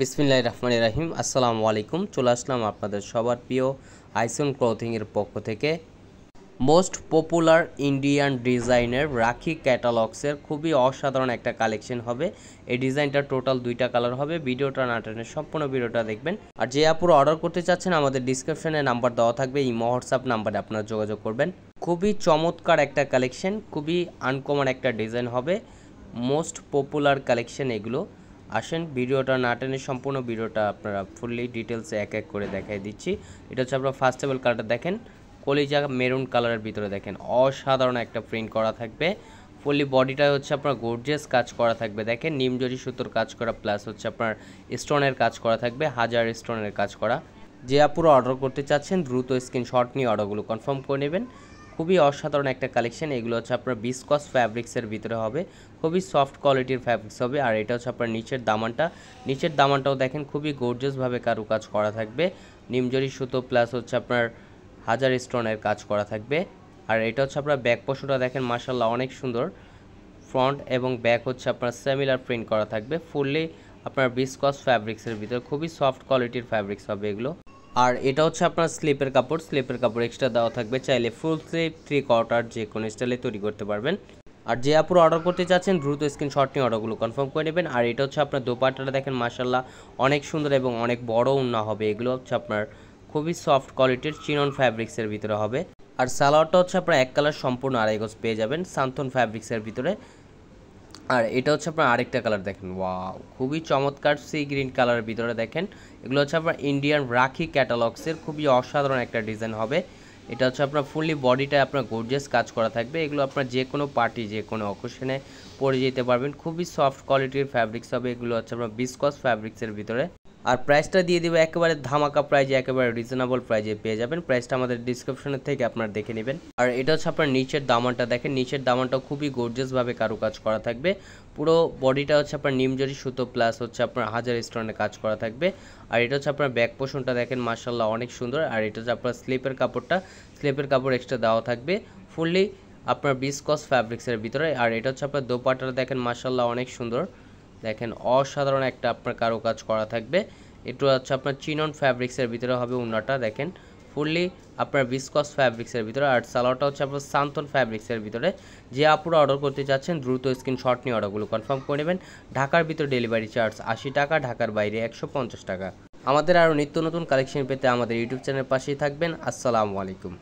বিসমিল্লাহির রহমানির রহিম। আসসালামু আলাইকুম। চলে আসলাম আপনাদের সবার প্রিয় আইসন ক্লথিংয়ের পক্ষ থেকে মোস্ট পপুলার ইন্ডিয়ান ডিজাইনের রাখি ক্যাটালগসের খুবই অসাধারণ একটা কালেকশন হবে। এই ডিজাইনটা টোটাল 2টা কালার হবে। ভিডিওটা না টেনে সম্পূর্ণ ভিডিওটা দেখবেন। আর যে আপুরা অর্ডার করতে চাচ্ছেন আমাদের ডিসক্রিপশনে নাম্বার দেওয়া থাকবে, ইমো হোয়াটসঅ্যাপ নাম্বারে আপনারা যোগাযোগ করবেন। খুবই চমৎকার একটা কালেকশন, খুবই আনকমন একটা ডিজাইন হবে, মোস্ট পপুলার কালেকশন এগুলো। আসেন ভিডিওটা না টেনে সম্পূর্ণ ভিডিওটা আপনারা ফুললি ডিটেলসে এক এক করে দেখাই দিচ্ছি। এটা হচ্ছে আপনারা ফার্স্টেবল কালারটা দেখেন, কলিজা মেরুন কালারের ভিতরে দেখেন অসাধারণ একটা প্রিন্ট করা থাকবে। ফুললি বডিটা হচ্ছে আপনার গর্জিয়াস কাজ করা থাকবে, দেখেন নিমজরি সুতোর কাজ করা প্লাস হচ্ছে আপনার স্টোনের কাজ করা থাকবে, 1000 স্টোনের কাজ করা। যে আপুরা অর্ডার করতে চাচ্ছেন দ্রুত স্ক্রিনশট নিয়ে অর্ডারগুলো কনফার্ম করে নেবেন। খুবই অসাধারণ একটা কালেকশন। এগুলো হচ্ছে আপনার বিসকস ফ্যাব্রিক্সের ভিতরে হবে, খুবই সফট কোয়ালিটির ফ্যাব্রিক্স হবে। আর এটা হচ্ছে আপনার নিচের দামানটাও দেখেন খুবই গর্জিয়াসভাবে কারুকাজ করা থাকবে, নিমজরি সুতো প্লাস হচ্ছে আপনার 1000 স্টোনের কাজ করা থাকবে। আর এটা হচ্ছে আপনার ব্যাক পোর্শনটা দেখেন মাশাআল্লাহ অনেক সুন্দর, ফ্রন্ট এবং ব্যাক হচ্ছে আপনার সিমিলার প্রিন্ট করা থাকবে। ফুললি আপনার বিসকস ফ্যাব্রিক্সের ভিতরে খুবই সফট কোয়ালিটির ফ্যাব্রিক্স হবে এগুলো। আর এটা হচ্ছে আপনার স্লিপের কাপড় এক্সট্রা দেওয়া থাকবে, চাইলে ফুল স্লিপ 3/4 যে কোনো স্টাইলে তৈরি করতে পারবেন। আর যে আপুরা অর্ডার করতে চাচ্ছেন দ্রুত স্ক্রিনশট নিয়ে অর্ডারগুলো কনফার্ম করে নেবেন। আর এটা হচ্ছে আপনার দোপাট্টাটা দেখেন মাশাআল্লাহ অনেক সুন্দর এবং অনেক বড় ওড়না হবে। এগুলো হচ্ছে আপনার খুবই সফট কোয়ালিটির চিনন ফ্যাব্রিক্সের ভিতরে হবে। আর সালোয়ারটা হচ্ছে আপনার এক কালার সম্পূর্ণ 2.5 গজ পেয়ে যাবেন সান্থন ফ্যাব্রিক্সের ভিতরে। আর এটা হচ্ছে আপনার আরেকটা কালার দেখেন, ওয়াও খুবই চমৎকার সি গ্রিন কালারের ভিতরে দেখেন। এগুলো হচ্ছে আপনার ইন্ডিয়ান রাখি ক্যাটালগসের খুবই অসাধারণ একটা ডিজাইন হবে। এটা হচ্ছে আপনার ফুললি বডিটা আপনার গর্জিয়াস কাজ করা থাকবে। এগুলো আপনার যে কোনো পার্টি যে কোনো অকেশনে পরে যেতে পারবেন, খুবই সফট কোয়ালিটির ফ্যাব্রিক্স হবে। এগুলো হচ্ছে আপনার বিসকস ফ্যাব্রিক্সের ভিতরে। আর প্রাইসটা দিয়ে দেবো একেবারে ধামাকা প্রাইজে, একেবারে রিজনেবল প্রাইজে পেয়ে যাবেন। প্রাইসটা আমাদের ডিসক্রিপশনের থেকে আপনারা দেখে নেবেন। আর এটা হচ্ছে আপনার নিচের দামানটা দেখেন, নিচের দামানটাও খুবই গর্জিয়াসভাবে কারুকাজ করা থাকবে। পুরো বডিটা হচ্ছে আপনার নিমজরি সুতো প্লাস হচ্ছে আপনার 1000 স্টোনের কাজ করা থাকবে। আর এটা হচ্ছে আপনার ব্যাক পোর্শনটা দেখেন মাশাআল্লাহ অনেক সুন্দর। আর এটা হচ্ছে আপনার স্লিপের কাপড় এক্সট্রা দেওয়া থাকবে, ফুললি আপনার বিসকস ফ্যাব্রিক্সের ভিতরে। আর এটা হচ্ছে আপনার দোপাট্টাটা দেখেন মাশাআল্লাহ অনেক সুন্দর, দেখেন অসাধারণ একটা আপনার কারুকাজ করা থাকবে। এটা হচ্ছে আপনার চিনন ফ্যাব্রিক্সের ভিতরে হবে ওড়নাটা দেখেন, ফুললি আপনার বিসকস ফ্যাব্রিক্সের ভিতরে। আর সালোয়ারটা হচ্ছে আপনার সান্থন ফ্যাব্রিক্সের ভিতরে। যে আপুরা অর্ডার করতে চাচ্ছেন দ্রুত স্ক্রিনশট নিয়ে অর্ডারগুলো কনফার্ম করে নেবেন। ঢাকার ভিতরে ডেলিভারি চার্জ 80 টাকা, ঢাকার বাইরে 150 টাকা। আমাদের আরও নিত্য নতুন কালেকশন পেতে আমাদের ইউটিউব চ্যানেলের পাশেই থাকবেন। আসসালামু আলাইকুম।